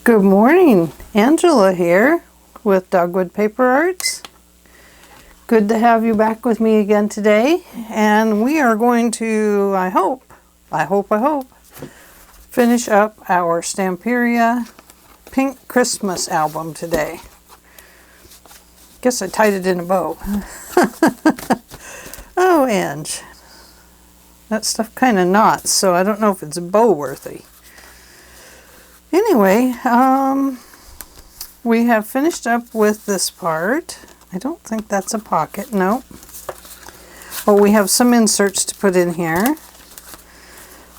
Good morning, Angela here with Dogwood Paper Arts. Good to have you back with me again today, and we are going to, I hope, finish up our Stamperia Pink Christmas album today. Guess I tied it in a bow. Oh, Ange, that stuff kind of knots, so I don't know if it's bow worthy. Anyway, we have finished up with this part. I don't think that's a pocket, no. Oh, we have some inserts to put in here.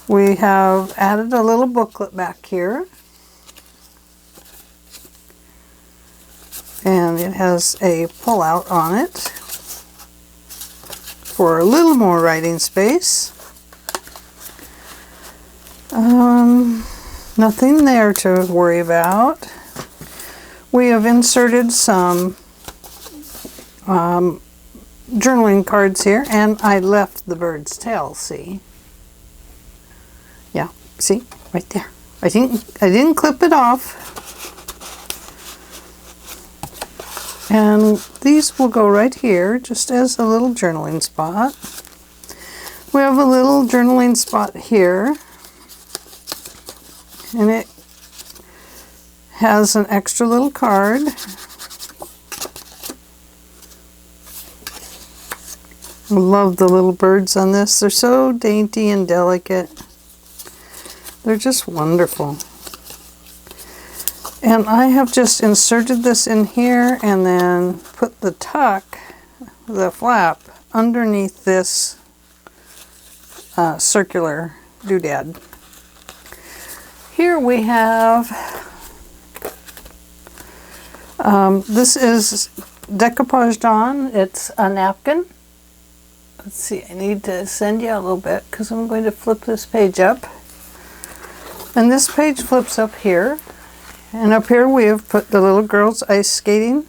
We have added a little booklet back here. And it has a pull-out on it for a little more writing space. Nothing there to worry about. We have inserted some journaling cards here, and I left the bird's tail, see? Yeah, see? Right there. I didn't clip it off. And these will go right here, just as a little journaling spot. We have a little journaling spot here. And it has an extra little card. I love the little birds on this. They're so dainty and delicate. They're just wonderful. And I have just inserted this in here and then put the the flap, underneath this circular doodad. Here we have, this is decoupaged on. It's a napkin. Let's see, I need to send you a little bit because I'm going to flip this page up. And this page flips up here. And up here we have put the little girls ice skating.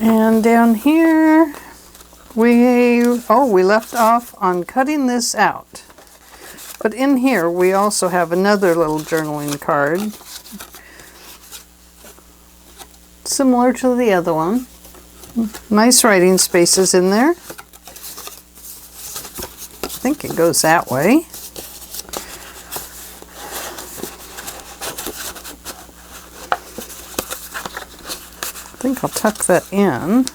And down here we left off on cutting this out. But in here we also have another little journaling card, similar to the other one. Nice writing spaces in there. I think it goes that way. I think I'll tuck that in.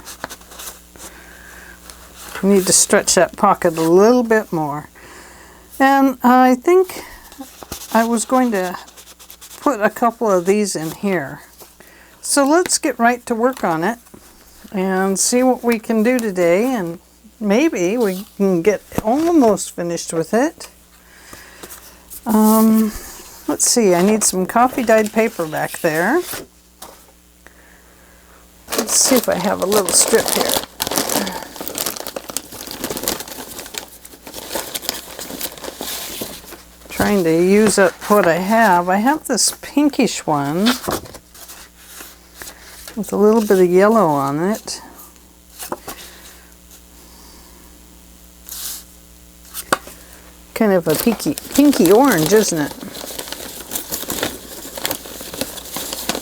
I need to stretch that pocket a little bit more. And I think I was going to put a couple of these in here. So let's get right to work on it and see what we can do today, and maybe we can get almost finished with it. Let's see, I need some coffee dyed paper back there. Let's see if I have a little strip here. Trying to use up what I have. I have this pinkish one with a little bit of yellow on it. Kind of a pinky orange, isn't it?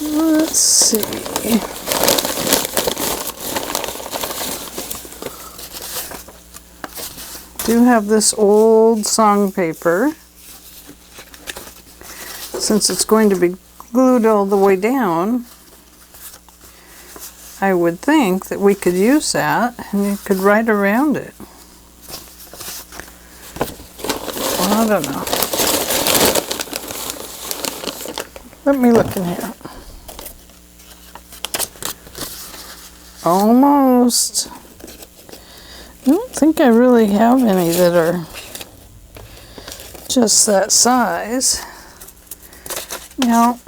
Let's see. Do have this old song paper. Since it's going to be glued all the way down, I would think that we could use that and you could write around it. Well, I don't know. Let me look in here. Almost. I don't think I really have any that are just that size. Now,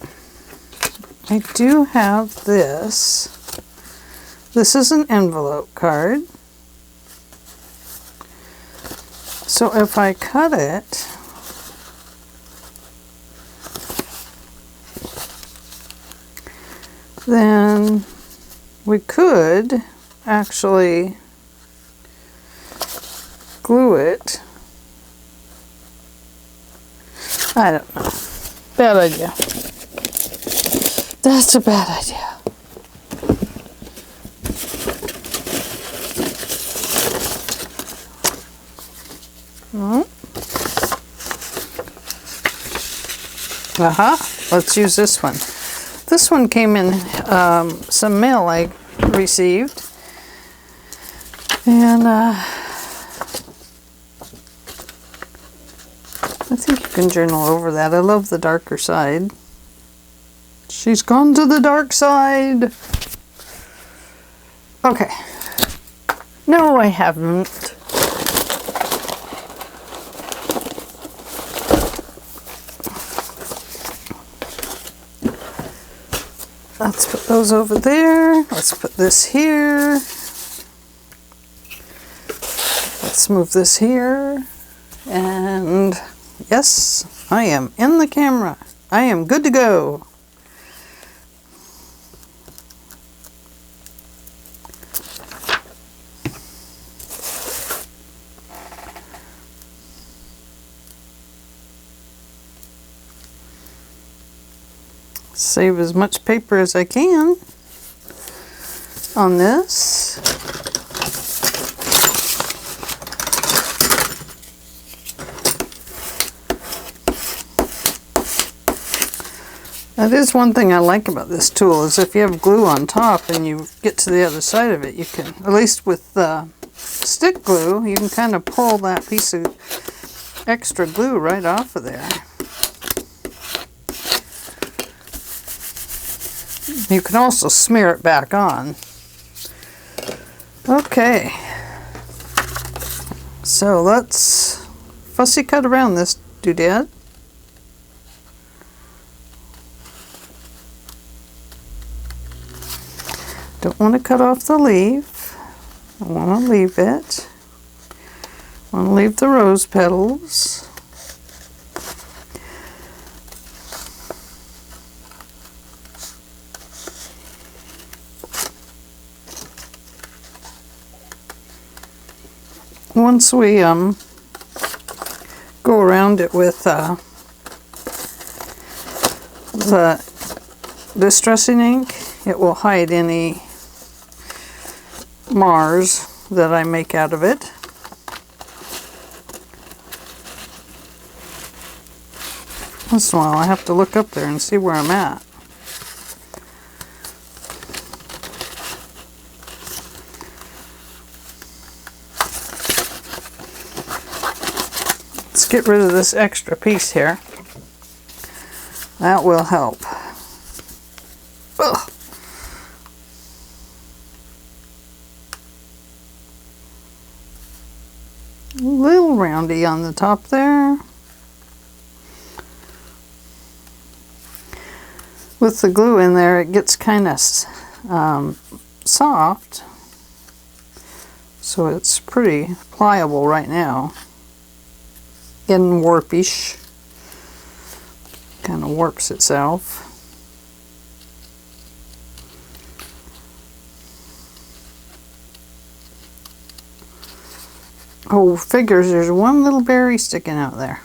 I do have this. This is an envelope card. So if I cut it, then we could actually glue it. I don't know. Bad idea. That's a bad idea. Let's use this one. This one came in some mail I received. And I think you can journal over that. I love the darker side. She's gone to the dark side. Okay. No, I haven't. Let's put those over there. Let's put this here. Let's move this here. And yes, I am in the camera. I am good to go. Save as much paper as I can on this. That is one thing I like about this tool, is if you have glue on top and you get to the other side of it, you can, at least with stick glue, you can kind of pull that piece of extra glue right off of there. You can also smear it back on. Okay, so let's fussy cut around this doodad. Don't want to cut off the leaf. I want to leave it. I want to leave the rose petals. Once we go around it with the distressing ink, it will hide any Mars that I make out of it. Once in a while I have to look up there and see where I'm at. Let's get rid of this extra piece here. That will help. Ugh. A little roundy on the top there. With the glue in there, it gets kind of soft, so it's pretty pliable right now. Getting warpish. Kind of warps itself. Oh, figures, there's one little berry sticking out there.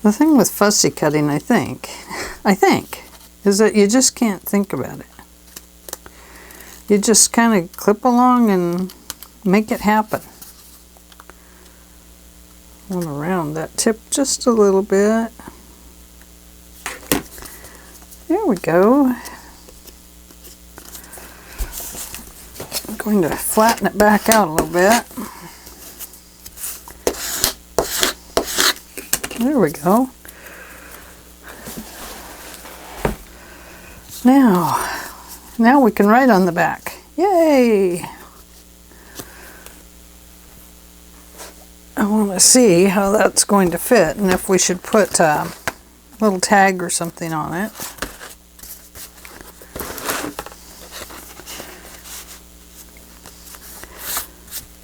The thing with fussy cutting, I think, is that you just can't think about it. You just kind of clip along and make it happen. I want to round that tip just a little bit. There we go. I'm going to flatten it back out a little bit. There we go. Now we can write on the back. Yay! I want to see how that's going to fit and if we should put a little tag or something on it.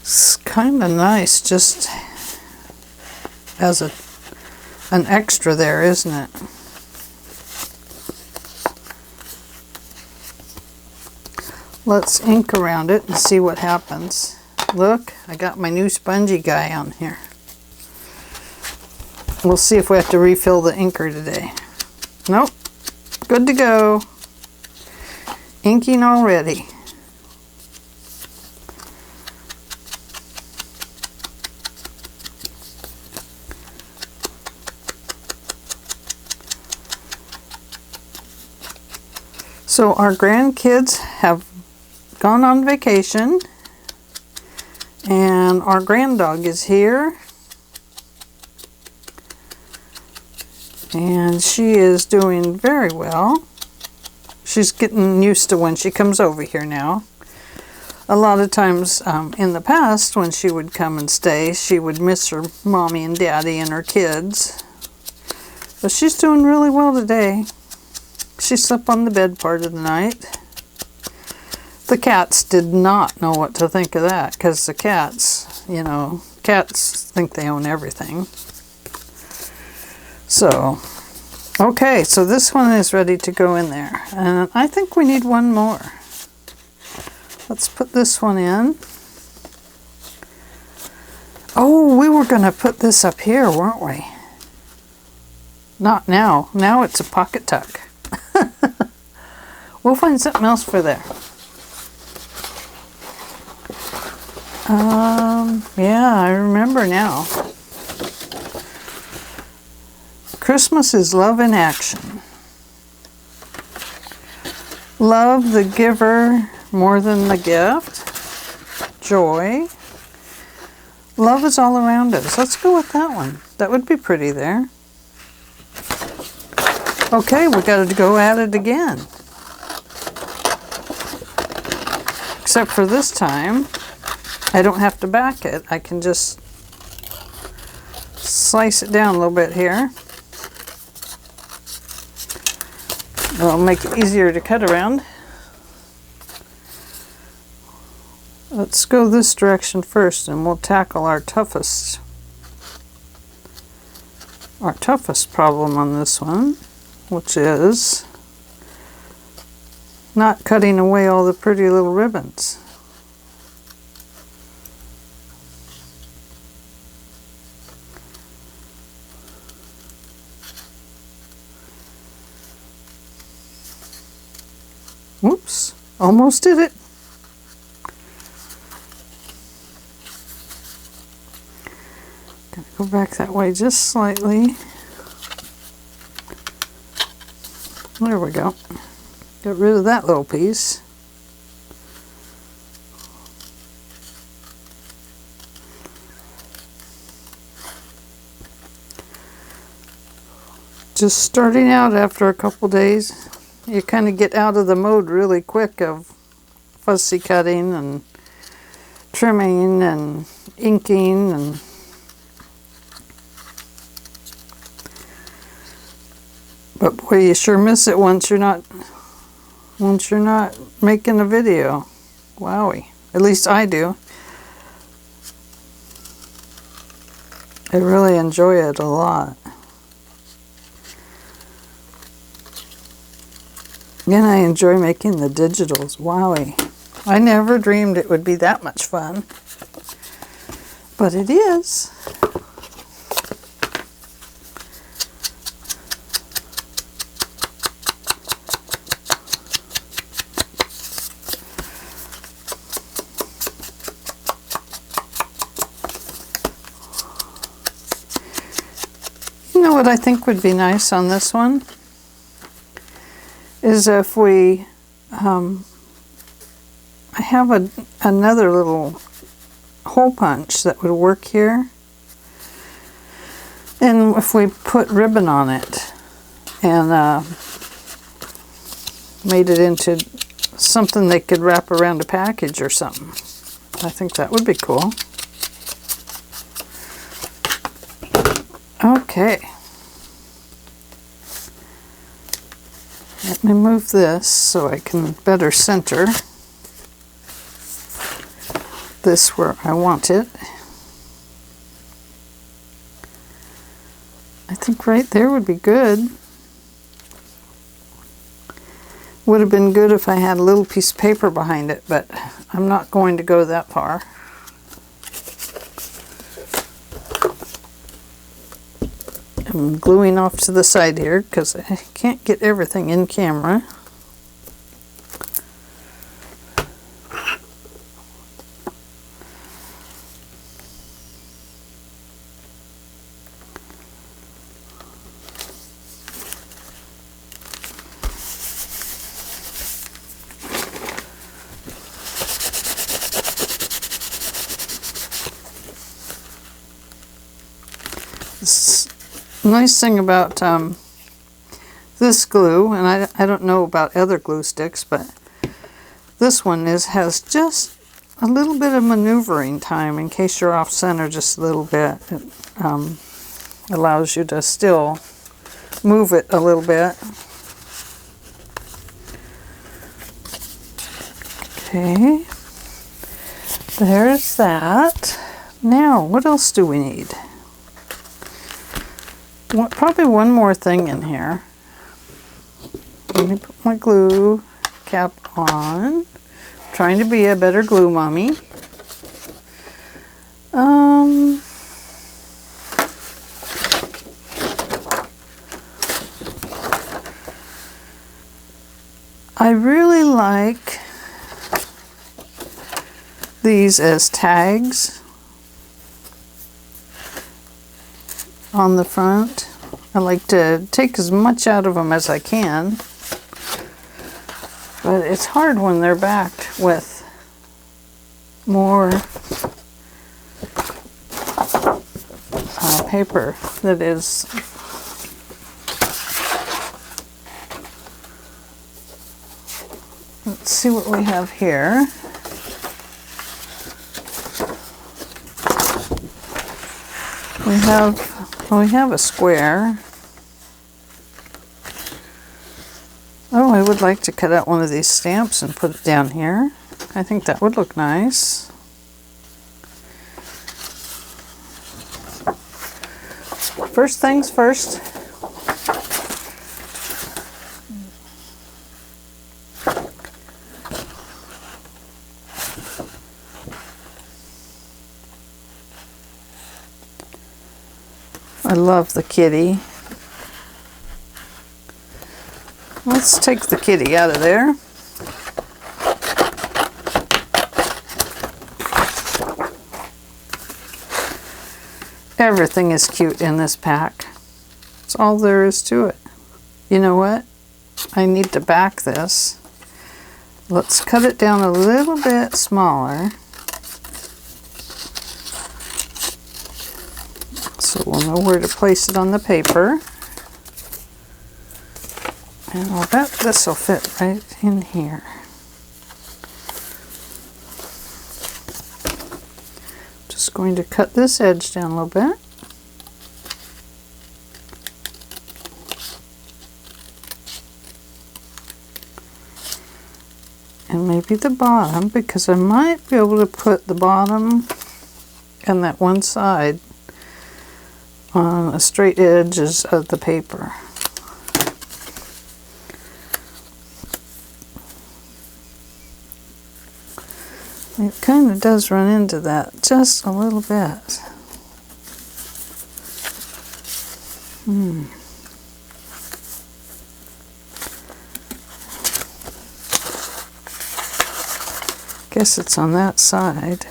It's kind of nice just as an extra there, isn't it? Let's ink around it and see what happens. Look, I got my new spongy guy on here. We'll see if we have to refill the inker today. Nope. Good to go. Inking already. So our grandkids have gone on vacation, and our granddog is here, and she is doing very well. She's getting used to when she comes over here now. A lot of times in the past, when she would come and stay, she would miss her mommy and daddy and her kids. But she's doing really well today. She slept on the bed part of the night. The cats did not know what to think of that, because the cats, you know, cats think they own everything. So, okay, so this one is ready to go in there. And I think we need one more. Let's put this one in. Oh, we were going to put this up here, weren't we? Not now. Now it's a pocket tuck. We'll find something else for there. Yeah, I remember now. Christmas is love in action. Love the giver more than the gift. Joy. Love is all around us. Let's go with that one. That would be pretty there. Okay, we got to go at it again. Except for this time, I don't have to back it. I can just slice it down a little bit here. It'll make it easier to cut around. Let's go this direction first, and we'll tackle our toughest problem on this one, which is not cutting away all the pretty little ribbons. Whoops, almost did it. Gotta go back that way just slightly. There we go. Get rid of that little piece. Just starting out after a couple days, you kind of get out of the mode really quick of fussy cutting and trimming and inking and but boy, you sure miss it once you're not making a video. Wowie. At least I do. I really enjoy it a lot. And I enjoy making the digitals. Wowie. I never dreamed it would be that much fun. But it is. You know what I think would be nice on this one? Is if we, I have another little hole punch that would work here. And if we put ribbon on it and made it into something they could wrap around a package or something. I think that would be cool. Okay. Let me move this so I can better center this where I want it. I think right there would be good. Would have been good if I had a little piece of paper behind it, but I'm not going to go that far. I'm gluing off to the side here because I can't get everything in camera. The nice thing about this glue, and I don't know about other glue sticks, but this one has just a little bit of maneuvering time in case you're off center just a little bit. It allows you to still move it a little bit. Okay, there's that. Now, what else do we need? Probably one more thing in here. Let me put my glue cap on. Trying to be a better glue mommy. I really like these as tags on the front. I like to take as much out of them as I can, but it's hard when they're backed with more paper that is let's see what we have here. We have a square. Oh, I would like to cut out one of these stamps and put it down here. I think that would look nice. First things first. I love the kitty. Let's take the kitty out of there. Everything is cute in this pack. That's all there is to it. You know what? I need to back this. Let's cut it down a little bit smaller. So we'll know where to place it on the paper. And I'll bet this will fit right in here. Just going to cut this edge down a little bit. And maybe the bottom, because I might be able to put the bottom and that one side on the straight edges of the paper. It kind of does run into that just a little bit. Guess it's on that side.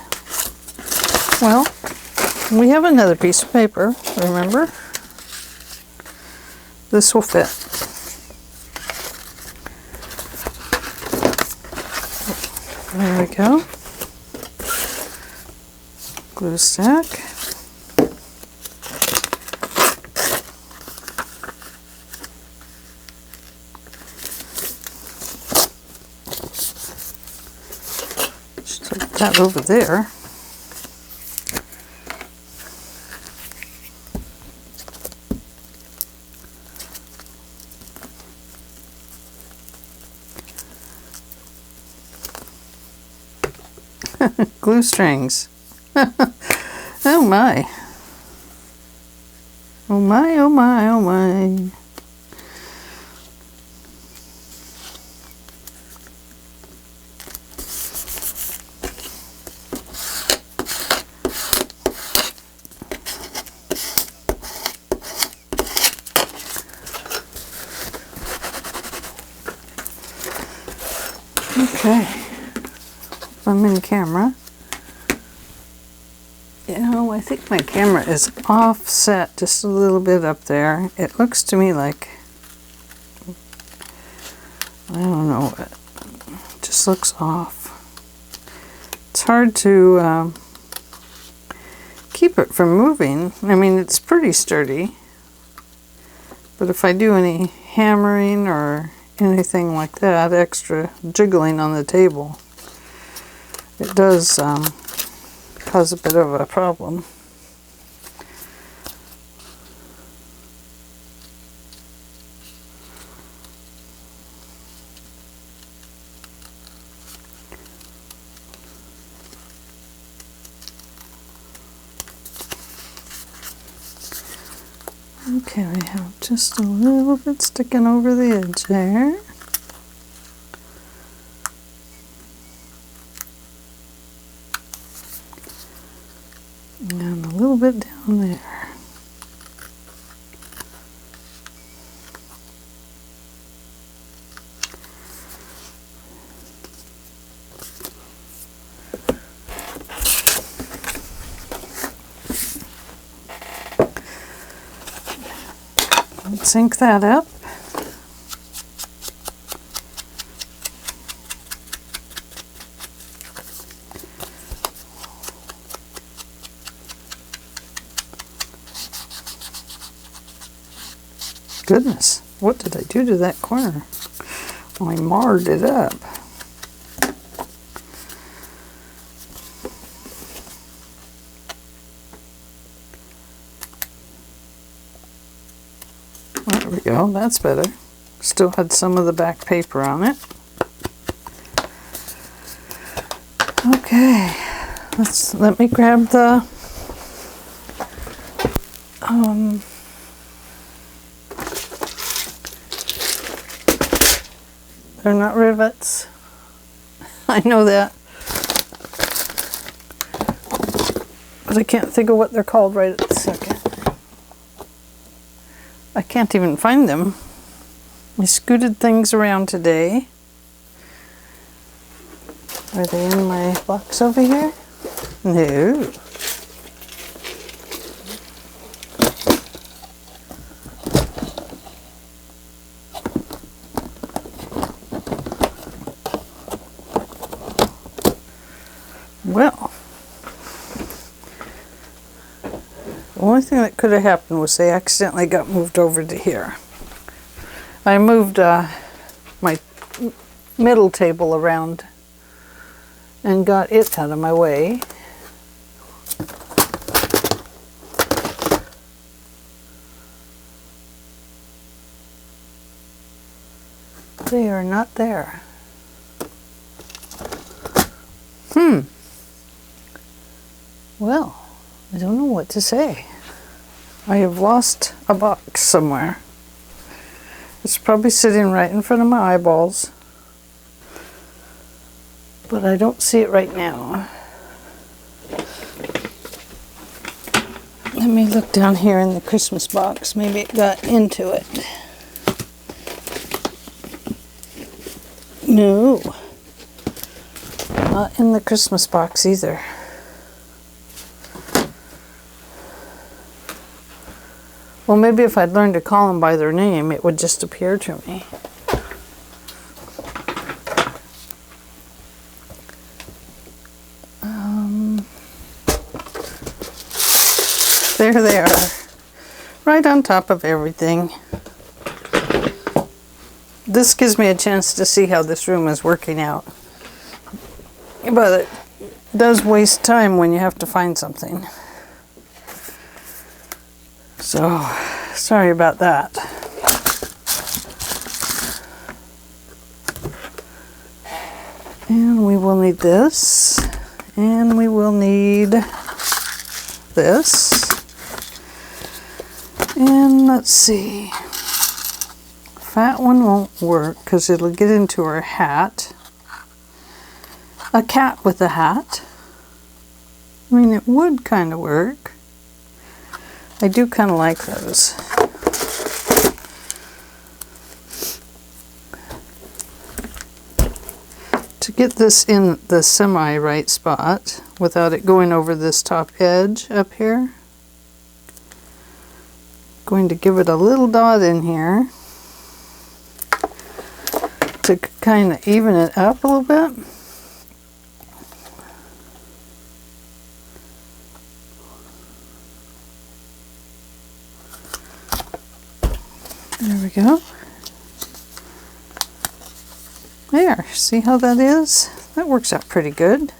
Well, we have another piece of paper, remember? This will fit. There we go. Glue stack. Just put that over there. Glue strings. Oh my. Oh my, oh my, oh my. I'm in camera. You know, I think my camera is offset just a little bit up there. It looks to me like, I don't know, it just looks off. It's hard to keep it from moving. I mean, it's pretty sturdy, but if I do any hammering or anything like that, extra jiggling on the table, it does cause a bit of a problem. Okay, we have just a little bit sticking over the edge there. And a little bit down there. Let's ink that up. Goodness, what did I do to that corner? Well, I marred it up. There we go, that's better. Still had some of the back paper on it. Okay, let me grab the they're not rivets. I know that. But I can't think of what they're called right at the second. I can't even find them. I scooted things around today. Are they in my box over here? No. Well, the only thing that could have happened was they accidentally got moved over to here. I moved my middle table around and got it out of my way. They are not there. Well, I don't know what to say. I have lost a box somewhere. It's probably sitting right in front of my eyeballs, but I don't see it right now. Let me look down here in the Christmas box. Maybe it got into it. No, not in the Christmas box either. Well, maybe if I'd learned to call them by their name, it would just appear to me. There they are, right on top of everything. This gives me a chance to see how this room is working out. But it does waste time when you have to find something. So, sorry about that. And we will need this. And we will need this. And let's see. Fat one won't work because it'll get into her hat. A cat with a hat. I mean, it would kind of work. I do kind of like those. To get this in the semi-right spot without it going over this top edge up here, going to give it a little dot in here to kind of even it up a little bit. There we go. There, see how that is? That works out pretty good.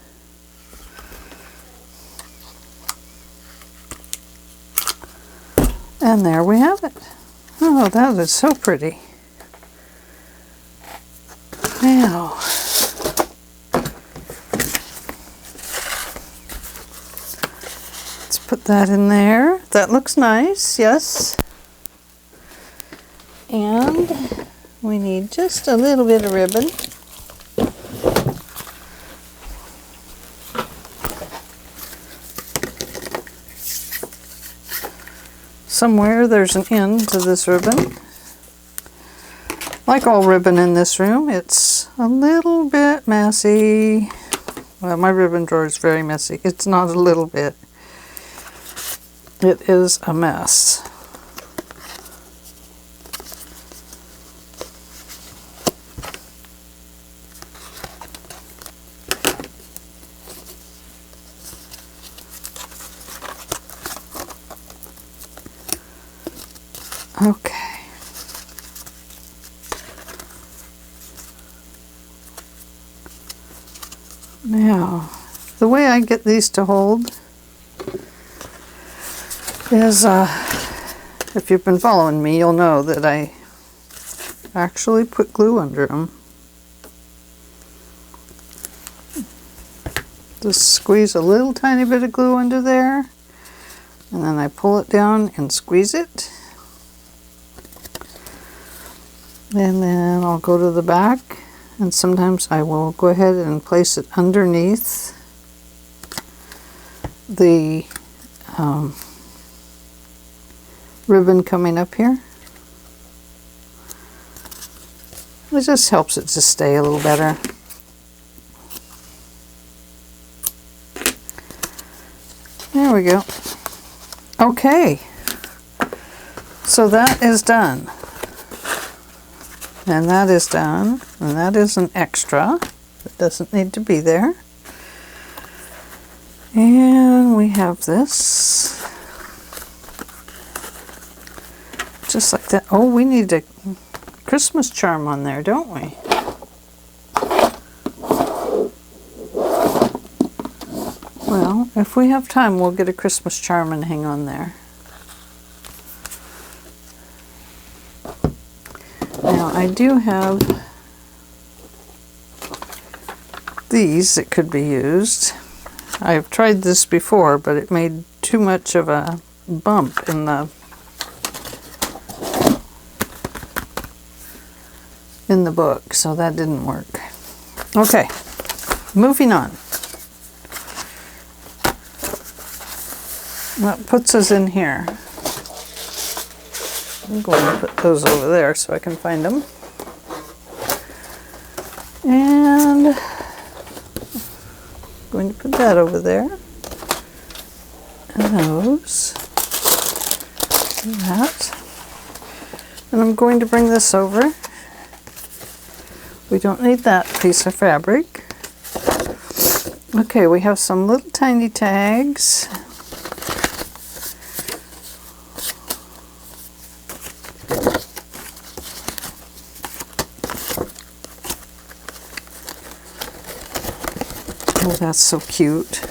And there we have it. Oh, that is so pretty. Now, let's put that in there. That looks nice, yes. And we need just a little bit of ribbon. Somewhere there's an end to this ribbon. Like all ribbon in this room, it's a little bit messy. Well, my ribbon drawer is very messy. It's not a little bit. It is a mess. Okay. Now, the way I get these to hold is, if you've been following me, you'll know that I actually put glue under them. Just squeeze a little tiny bit of glue under there, and then I pull it down and squeeze it. And then I'll go to the back, and sometimes I will go ahead and place it underneath the ribbon coming up here. It just helps it to stay a little better. There we go. Okay, so that is done. And that is done, and that is an extra. It doesn't need to be there. And we have this. Just like that. Oh, we need a Christmas charm on there, don't we? Well, if we have time, we'll get a Christmas charm and hang on there. Now, I do have these that could be used. I've tried this before, but it made too much of a bump in the book, so that didn't work. Okay, moving on. That puts us in here. I'm going to put those over there so I can find them. And I'm going to put that over there. And those. And that. And I'm going to bring this over. We don't need that piece of fabric. Okay, we have some little tiny tags. Oh, that's so cute.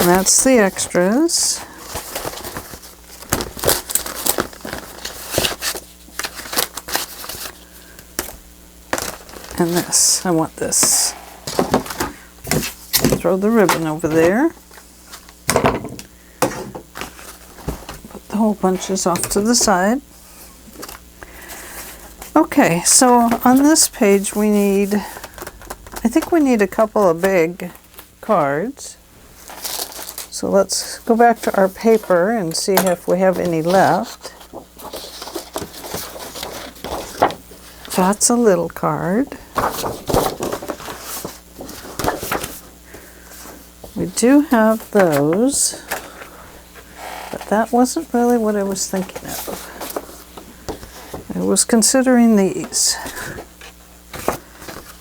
And that's the extras. And this, I want this. Throw the ribbon over there. Put the whole bunches off to the side. Okay, so on this page we need, I think we need a couple of big cards. So let's go back to our paper and see if we have any left. That's a little card. we do have those, but that wasn't really what I was thinking of. I was considering these,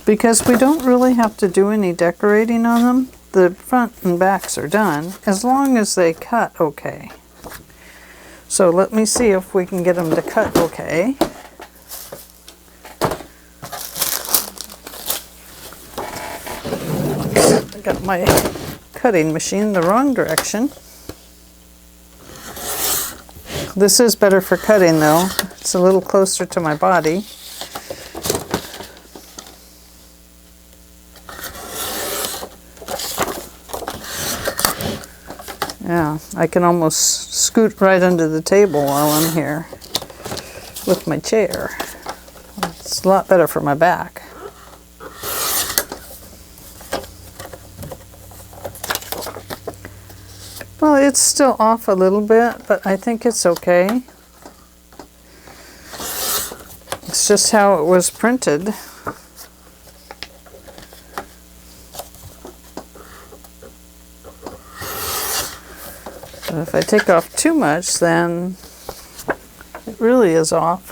because we don't really have to do any decorating on them. The front and backs are done, as long as they cut okay. So let me see if we can get them to cut okay. I got my cutting machine the wrong direction. This is better for cutting though. It's a little closer to my body. Yeah, I can almost scoot right under the table while I'm here with my chair. It's a lot better for my back. Well, it's still off a little bit, but I think it's okay. It's just how it was printed. But if I take off too much, then it really is off.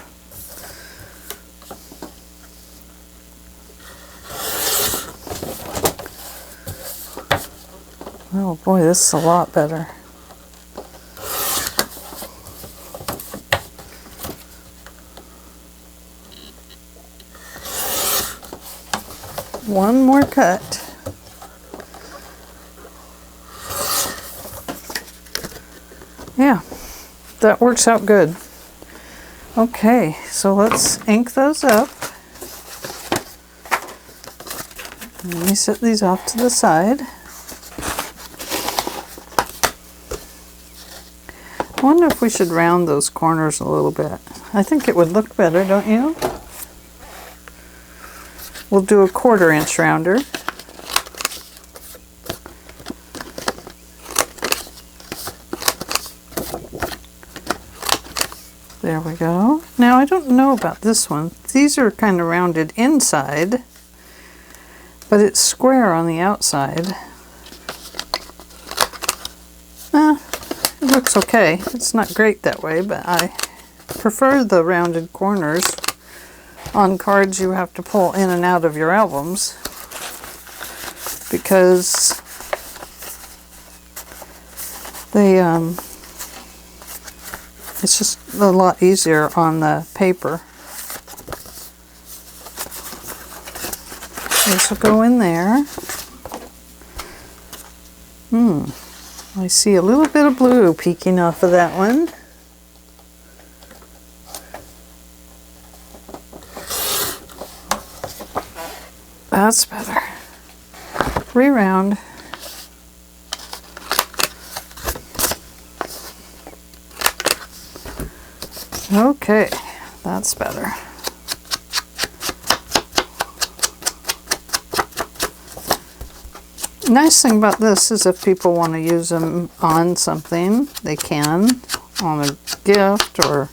Oh boy, this is a lot better. One more cut. Yeah, that works out good. Okay, so let's ink those up. Let me set these off to the side. I wonder if we should round those corners a little bit. I think it would look better, don't you? We'll do a 1/4 inch rounder. There we go. Now I don't know about this one. These are kind of rounded inside, but it's square on the outside. It looks okay. It's not great that way, but I prefer the rounded corners on cards you have to pull in and out of your albums, because they it's just a lot easier on the paper. This will go in there. I see a little bit of blue peeking off of that one. That's better. Re-round. Okay, that's better. Nice thing about this is if people want to use them on something, they can, on a gift or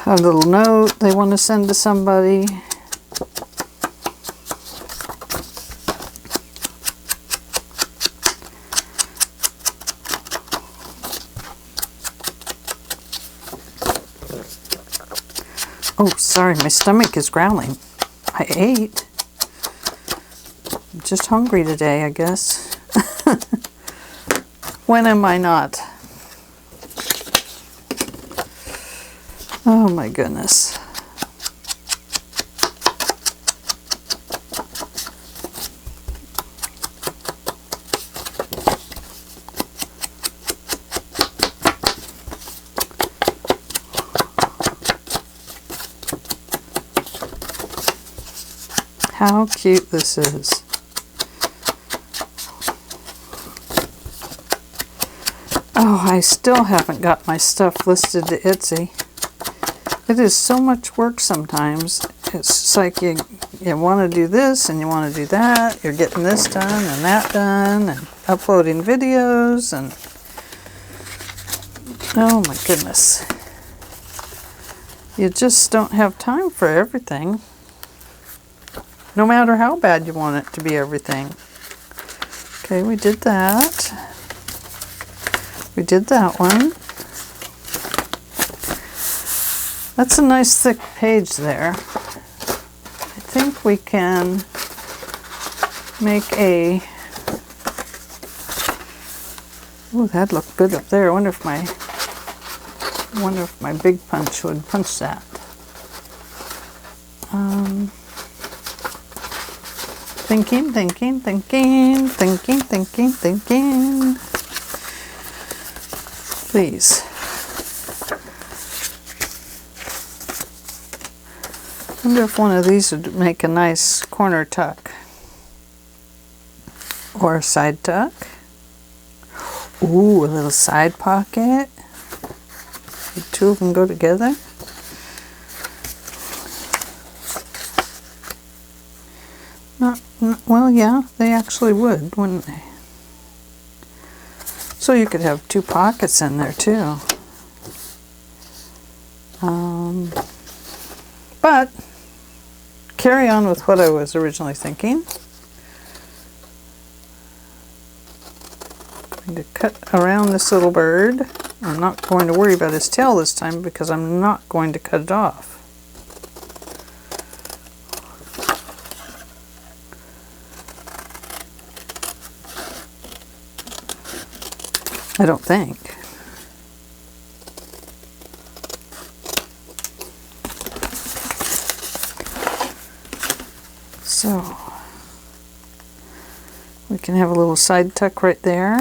a little note they want to send to somebody. Oh, sorry, my stomach is growling. I ate. I'm just hungry today, I guess. When am I not? Oh my goodness. How cute this is. Oh, I still haven't got my stuff listed to Etsy. It is so much work sometimes. It's just like you want to do this and you want to do that. You're getting this done and that done and uploading videos and oh my goodness. You just don't have time for everything. No matter how bad you want it to be everything. Okay, we did that. We did that one. That's a nice thick page there. I think we can make a... Ooh, that looked good up there. I wonder if my big punch would punch that. Thinking. Please. I wonder if one of these would make a nice corner tuck. Or a side tuck. Ooh, a little side pocket. The two of them go together. Well, yeah, they actually would, wouldn't they? So you could have two pockets in there too. But carry on with what I was originally thinking. I'm going to cut around this little bird. I'm not going to worry about his tail this time because I'm not going to cut it off. I don't think. So we can have a little side tuck right there.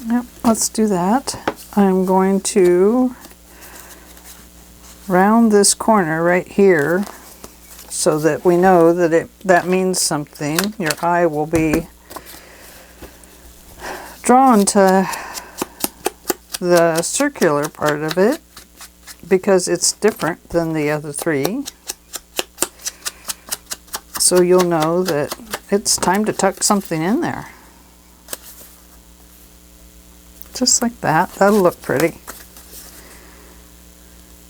Yep, let's do that. I'm going to round this corner right here so that we know that that means something. Your eye will be drawn to the circular part of it because it's different than the other three. So you'll know that it's time to tuck something in there. Just like that. That'll look pretty.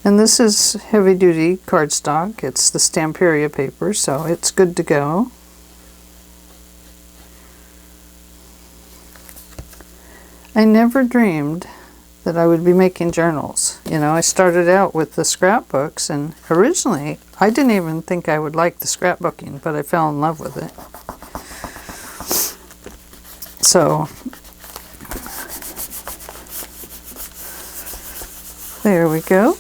And this is heavy duty cardstock. It's the Stamperia paper, so it's good to go. I never dreamed that I would be making journals. You know, I started out with the scrapbooks, and originally I didn't even think I would like the scrapbooking, but I fell in love with it. So there we go.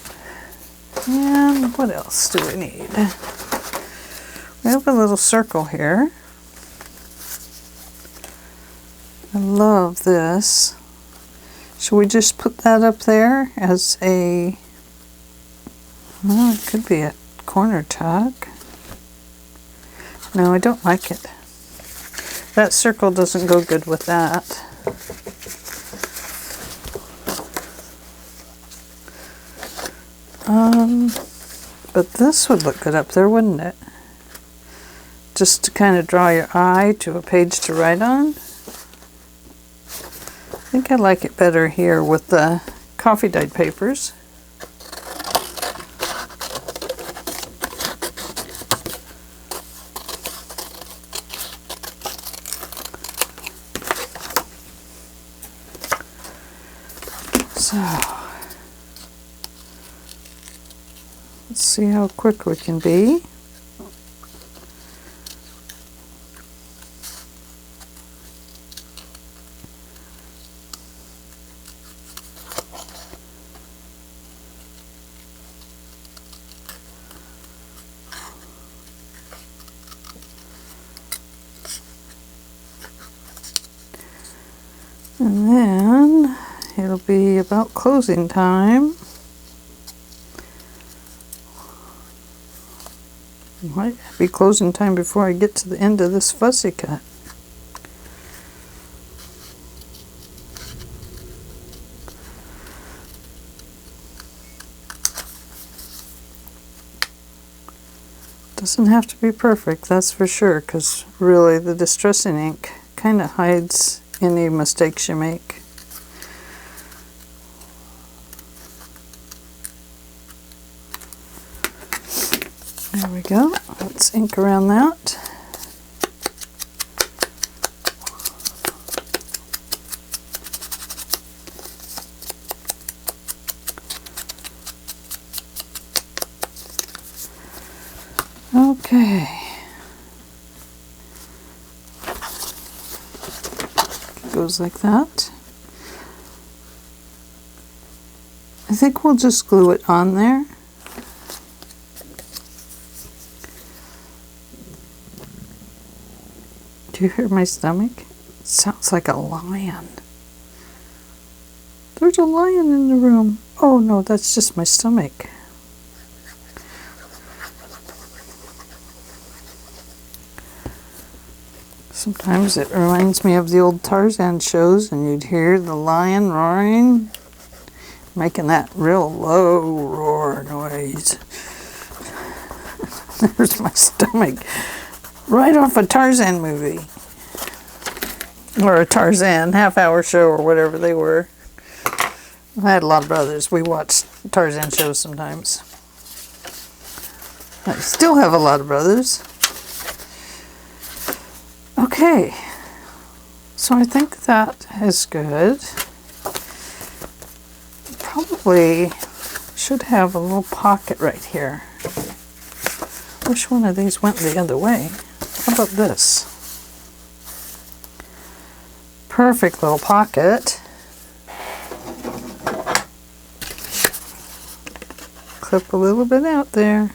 And what else do we need? We have a little circle here. I love this. Should we just put that up there as a, well, it could be a corner tuck. No, I don't like it. That circle doesn't go good with that. But this would look good up there, wouldn't it? Just to kind of draw your eye to a page to write on. I think I like it better here with the coffee dyed papers. So let's see how quick we can be. And then it'll be about closing time. It might be closing time before I get to the end of this fussy cut. Doesn't have to be perfect, that's for sure, because really the distressing ink kind of hides any mistakes you make. There we go. Let's ink around that. Okay. Goes like that. I think we'll just glue it on there. Do you hear my stomach? It sounds like a lion. There's a lion in the room. Oh no, that's just my stomach. Sometimes it reminds me of the old Tarzan shows, and you'd hear the lion roaring, making that real low roar noise. There's my stomach. Right off a Tarzan movie. Or a Tarzan half-hour show or whatever they were. I had a lot of brothers. We watched Tarzan shows sometimes. I still have a lot of brothers. Okay. So I think that is good. Probably should have a little pocket right here. Wish one of these went the other way. How about this? Perfect little pocket. Clip a little bit out there.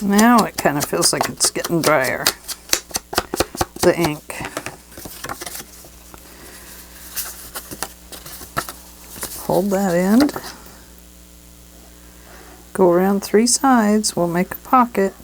Now it kind of feels like it's getting drier, the ink. Hold that end. Go around 3 sides, we'll make a pocket.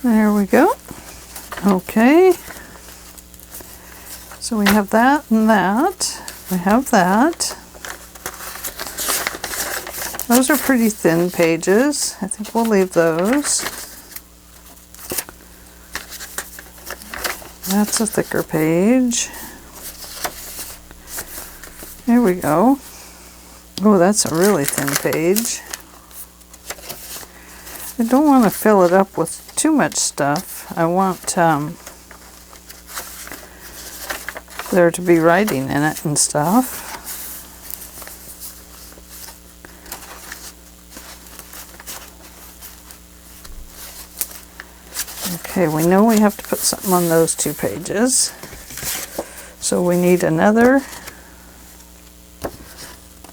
There we go. Okay. So we have that and that. We have that. Those are pretty thin pages. I think we'll leave those. That's a thicker page. There we go. Oh, that's a really thin page. I don't want to fill it up with too much stuff. I want there to be writing in it and stuff. Okay, we know we have to put something on those 2 pages. So we need another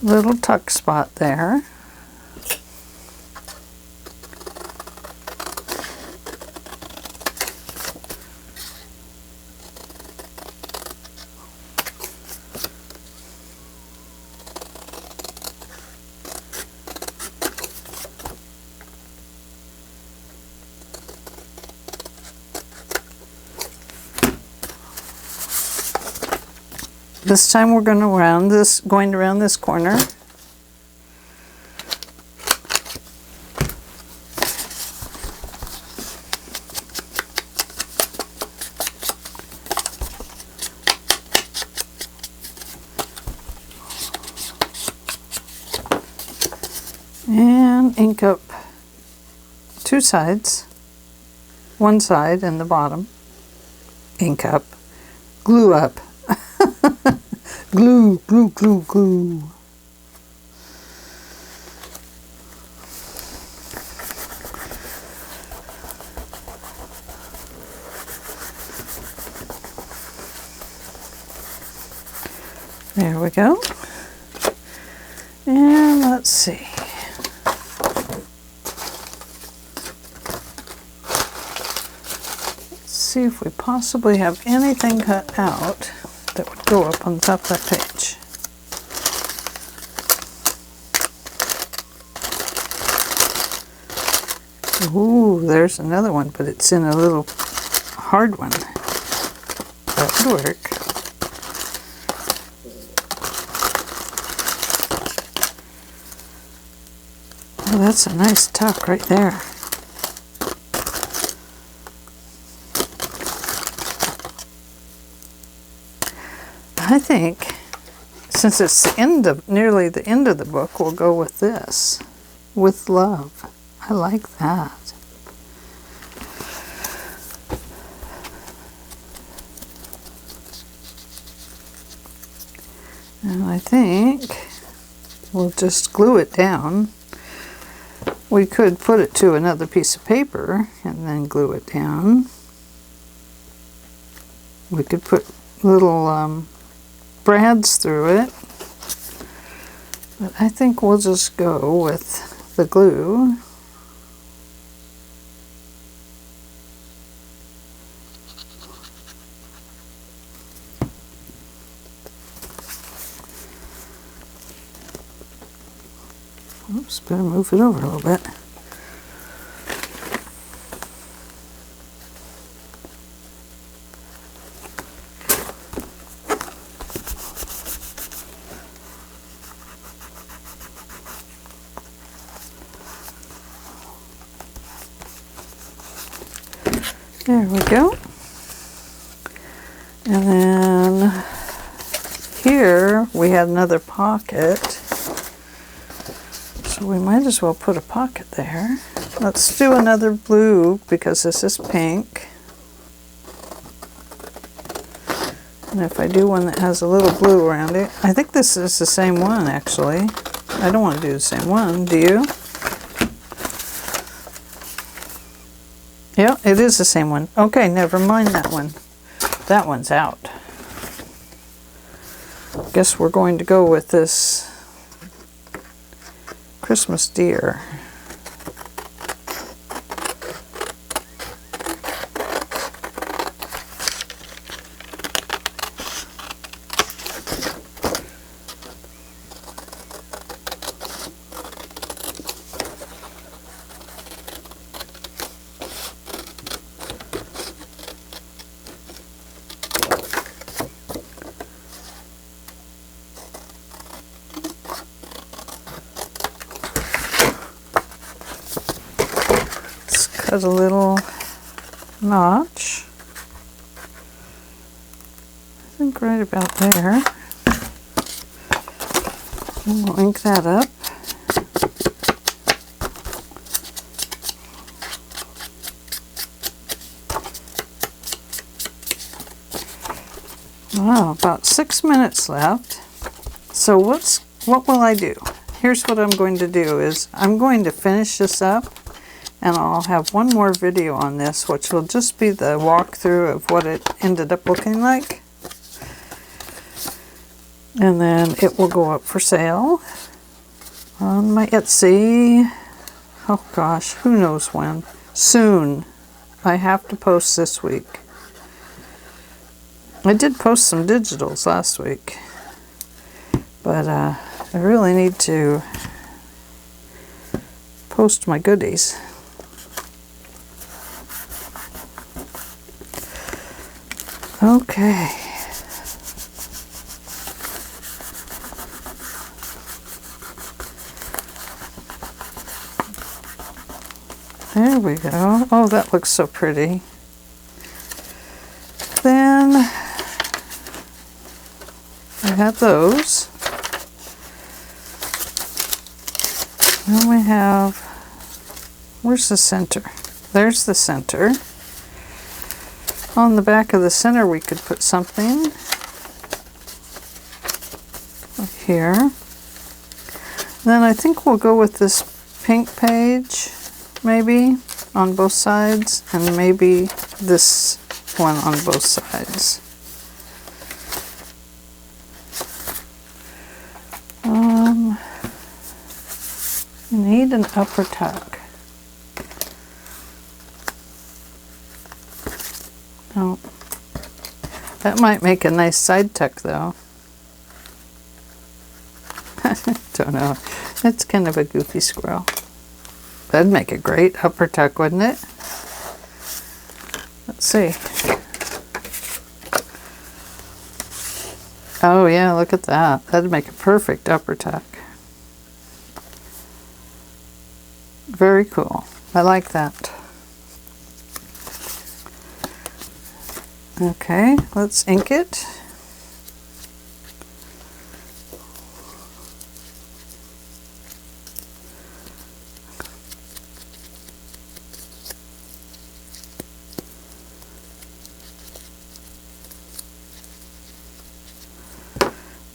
little tuck spot there. This time we're going around this corner. And ink up 2 sides, 1 side and the bottom. Ink up, glue up. Glue, glue, glue, glue. There we go. And let's see. Let's see if we possibly have anything cut out that would go up on the top of that page. Ooh, there's another one, but it's in a little hard one. That would work. Oh, that's a nice tuck right there. I think since it's the end of, nearly the end of the book, we'll go with this. With love. I like that. And I think we'll just glue it down. We could put it to another piece of paper and then glue it down. We could put little brads through it. But I think we'll just go with the glue. Oops, better move it over a little bit. There we go. And then here we had another pocket. So we might as well put a pocket there. Let's do another blue because this is pink. And if I do one that has a little blue around it, I think this is the same one actually. I don't want to do the same one, do you? Yeah, it is the same one. Okay, never mind that one. That one's out. Guess we're going to go with this Christmas deer. Cut a little notch. I think right about there. And we'll ink that up. Wow, about 6 minutes left. So what will I do? Here's what I'm going to do is I'm going to finish this up. And I'll have one more video on this, which will just be the walkthrough of what it ended up looking like. And then it will go up for sale on my Etsy. Oh gosh, who knows when. Soon. I have to post this week. I did post some digitals last week. But I really need to post my goodies. Okay. There we go. Oh, that looks so pretty. Then we have those. Then we have, where's the center? There's the center. On the back of the center we could put something up here. Then I think we'll go with this pink page, maybe, on both sides, and maybe this one on both sides. You need an upper tuck. Oh, that might make a nice side tuck though. Don't know. It's kind of a goofy squirrel. That'd make a great upper tuck, wouldn't it? Let's see. Oh yeah, look at that. That'd make a perfect upper tuck. Very cool. I like that. Okay, let's ink it.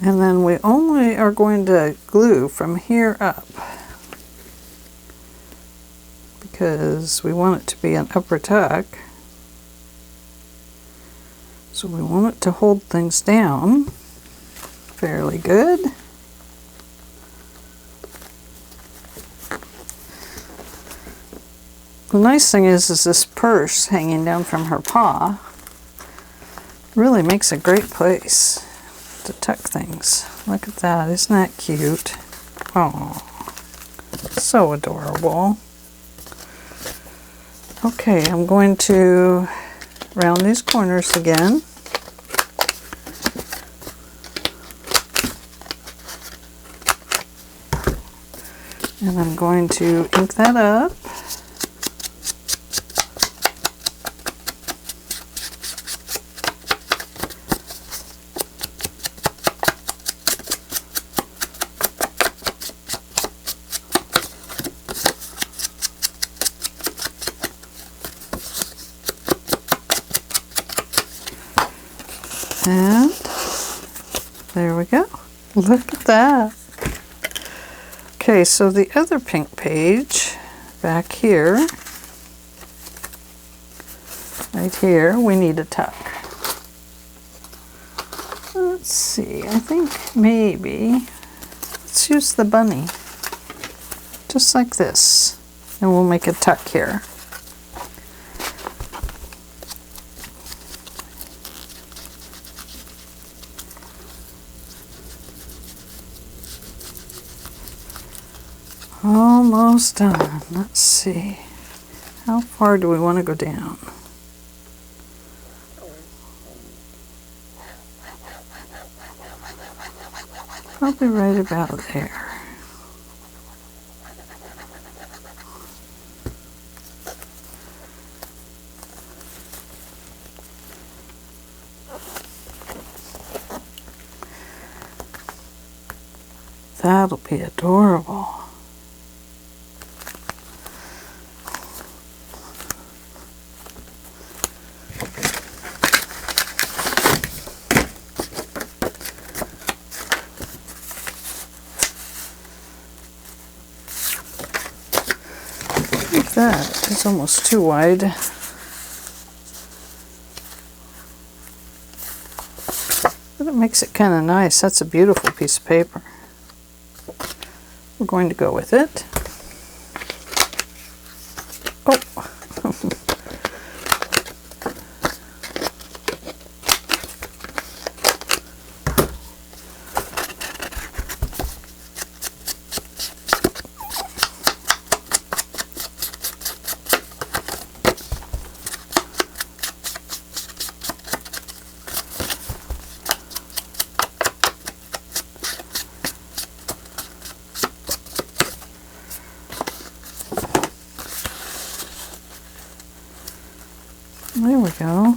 And then we only are going to glue from here up because we want it to be an upper tuck. So we want it to hold things down fairly good. The nice thing is this purse hanging down from her paw really makes a great place to tuck things. Look at that, isn't that cute? Oh, so adorable. Okay, I'm going to round these corners again. And I'm going to ink that up. And there we go. Look at that. Okay, so the other pink page back here, right here, we need a tuck. Let's see, I think maybe, let's use the bunny, just like this, and we'll make a tuck here. Almost done. Let's see. How far do we want to go down? Probably right about there. That'll be adorable. That is almost too wide. But it makes it kind of nice. That's a beautiful piece of paper. We're going to go with it. Oh! There we go.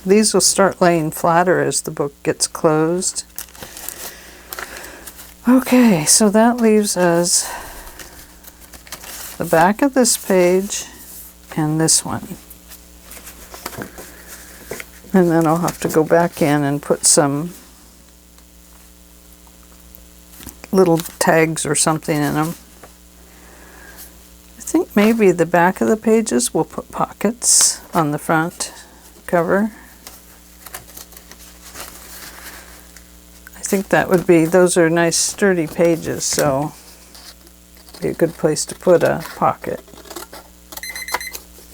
These will start laying flatter as the book gets closed. Okay, so that leaves us the back of this page and this one. And then I'll have to go back in and put some little tags or something in them. I think maybe the back of the pages will put pockets on the front cover. I think that would be, those are nice sturdy pages, so be a good place to put a pocket.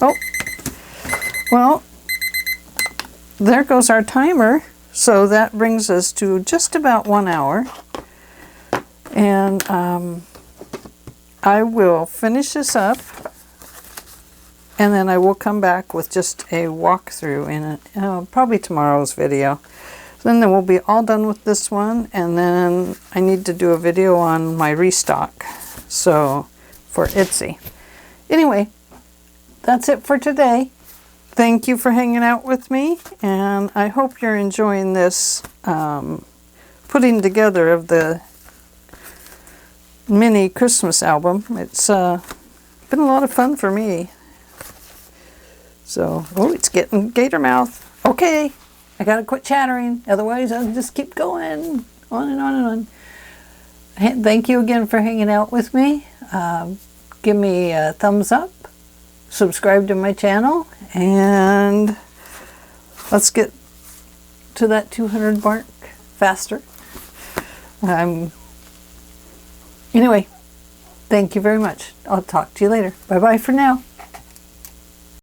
Oh, well, there goes our timer. So that brings us to just about 1 hour. And I will finish this up, and then I will come back with just a walkthrough in probably tomorrow's video. Then we'll be all done with this one, and then I need to do a video on my restock. So for Etsy. Anyway, that's it for today. Thank you for hanging out with me, and I hope you're enjoying this putting together of the mini Christmas album. It's been a lot of fun for me. So, oh, it's getting gator mouth. Okay, I gotta quit chattering, otherwise I'll just keep going on and on and on. Thank you again for hanging out with me. Give me a thumbs up, subscribe to my channel, and let's get to that 200 mark faster. Anyway, thank you very much. I'll talk to you later. Bye-bye for now.